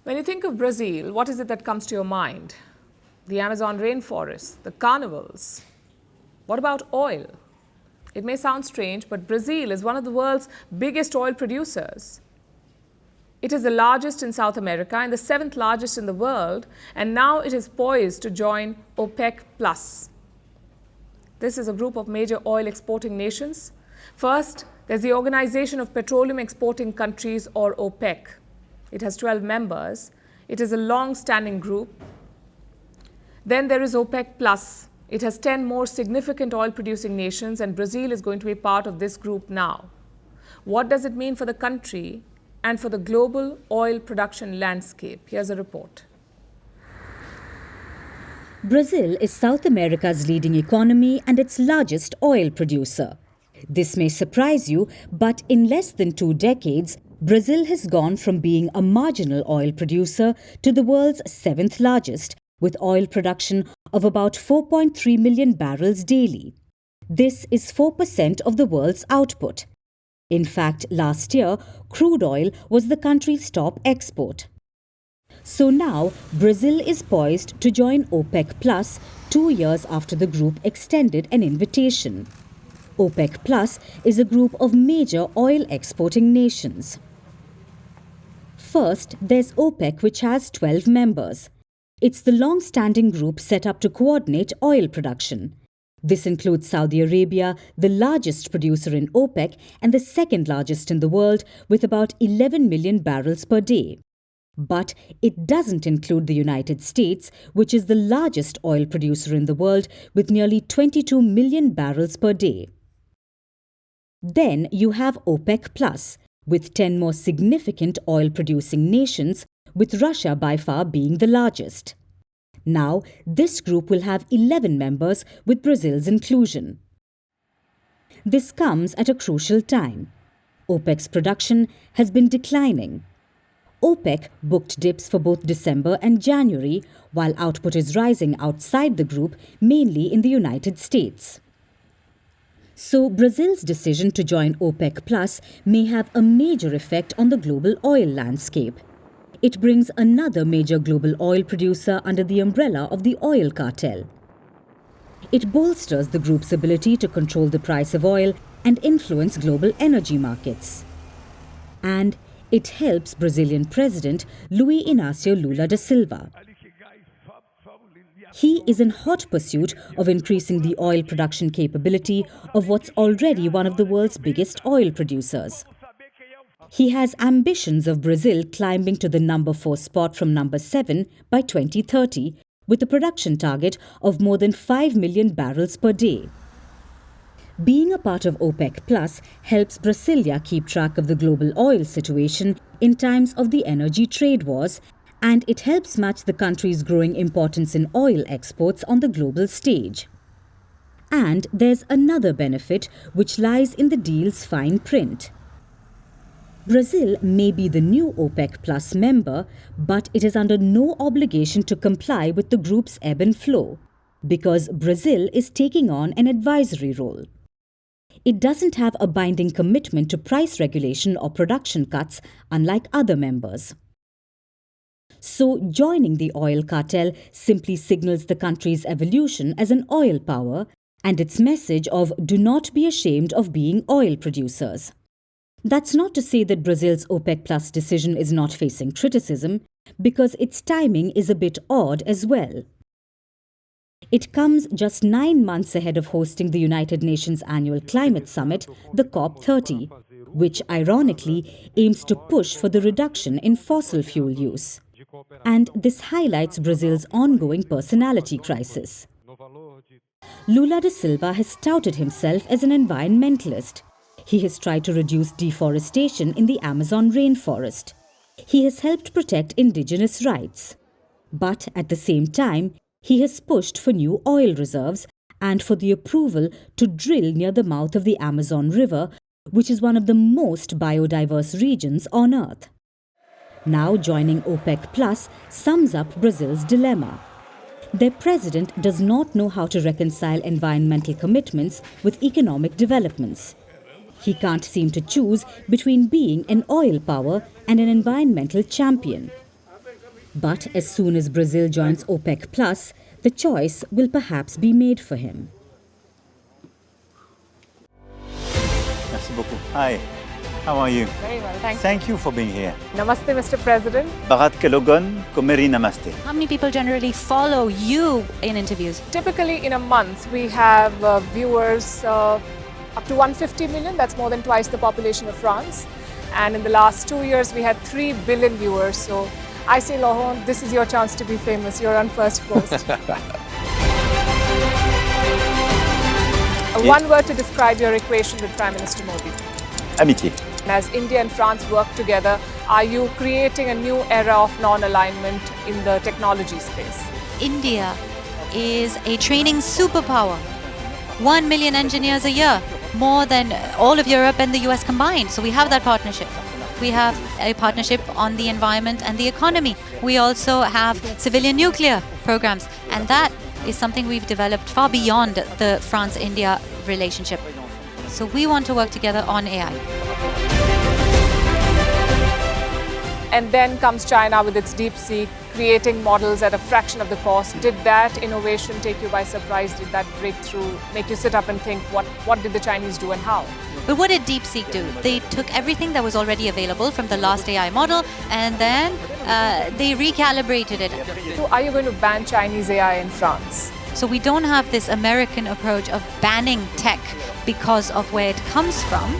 When you think of Brazil, what is it that comes to your mind? The Amazon rainforest, the carnivals. What about oil? It may sound strange, but Brazil is one of the world's biggest oil producers. It is the largest in South America and the 7th largest in the world, and now it is poised to join OPEC+. This is a group of major oil exporting nations. First, there's the Organization of Petroleum Exporting Countries, or OPEC. It has 12 members. It is a long-standing group. Then there is OPEC+. It has 10 more significant oil-producing nations, and Brazil is going to be part of this group now. What does it mean for the country and for the global oil production landscape? Here's a report. Brazil is South America's leading economy and its largest oil producer. This may surprise you, but in less than 2 decades, Brazil has gone from being a marginal oil producer to the world's 7th largest, with oil production of about 4.3 million barrels daily. This is 4% of the world's output. In fact, last year, crude oil was the country's top export. So now, Brazil is poised to join OPEC+, 2 years after the group extended an invitation. OPEC+ is a group of major oil exporting nations. First, there's OPEC, which has 12 members. It's the long-standing group set up to coordinate oil production. This includes Saudi Arabia, the largest producer in OPEC and the 2nd largest in the world, with about 11 million barrels per day. But it doesn't include the United States, which is the largest oil producer in the world with nearly 22 million barrels per day. Then you have OPEC+, with 10 more significant oil-producing nations, with Russia by far being the largest. Now, this group will have 11 members, with Brazil's inclusion. This comes at a crucial time. OPEC's production has been declining. OPEC booked dips for both December and January, while output is rising outside the group, mainly in the United States. So Brazil's decision to join OPEC+ may have a major effect on the global oil landscape. It brings another major global oil producer under the umbrella of the oil cartel. It bolsters the group's ability to control the price of oil and influence global energy markets. And it helps Brazilian President Luiz Inácio Lula da Silva. He is in hot pursuit of increasing the oil production capability of what's already one of the world's biggest oil producers. He has ambitions of Brazil climbing to the number 4 spot from number 7 by 2030, with a production target of more than 5 million barrels per day. Being a part of OPEC+ helps Brasilia keep track of the global oil situation in times of the energy trade wars, and it helps match the country's growing importance in oil exports on the global stage. And there's another benefit which lies in the deal's fine print. Brazil may be the new OPEC+ member, but it is under no obligation to comply with the group's ebb and flow, because Brazil is taking on an advisory role. It doesn't have a binding commitment to price regulation or production cuts, unlike other members. So, joining the oil cartel simply signals the country's evolution as an oil power and its message of "do not be ashamed of being oil producers." That's not to say that Brazil's OPEC+ decision is not facing criticism, because its timing is a bit odd as well. It comes just 9 months ahead of hosting the United Nations annual climate summit, the COP30, which ironically aims to push for the reduction in fossil fuel use. And this highlights Brazil's ongoing personality crisis. Lula da Silva has touted himself as an environmentalist. He has tried to reduce deforestation in the Amazon rainforest. He has helped protect indigenous rights. But at the same time, he has pushed for new oil reserves and for the approval to drill near the mouth of the Amazon River, which is one of the most biodiverse regions on Earth. Now joining OPEC+ sums up Brazil's dilemma. Their president does not know how to reconcile environmental commitments with economic developments. He can't seem to choose between being an oil power and an environmental champion. But as soon as Brazil joins OPEC Plus, the choice will perhaps be made for him. Merci beaucoup. Hi, how are you? Very well, thank you. Thank you for being here. Namaste, Mr. President. Bharat Kelogon, Komeri Namaste. How many people generally follow you in interviews? Typically, in a month, we have viewers up to 150 million. That's more than twice the population of France. And in the last 2 years, we had 3 billion viewers. So I say, Laurent, this is your chance to be famous. You're on Firstpost. One word to describe your equation with Prime Minister Modi. Amitié. As India and France work together, are you creating a new era of non-alignment in the technology space? India is a training superpower. 1 million engineers a year, more than all of Europe and the US combined. So we have that partnership. We have a partnership on the environment and the economy. We also have civilian nuclear programs. And that is something we've developed far beyond the France-India relationship. So we want to work together on AI. And then comes China with its DeepSeek, creating models at a fraction of the cost. Did that innovation take you by surprise? Did that breakthrough make you sit up and think, what did the Chinese do and how? But what did DeepSeek do? They took everything that was already available from the last AI model and then they recalibrated it. So are you going to ban Chinese AI in France? So we don't have this American approach of banning tech because of where it comes from.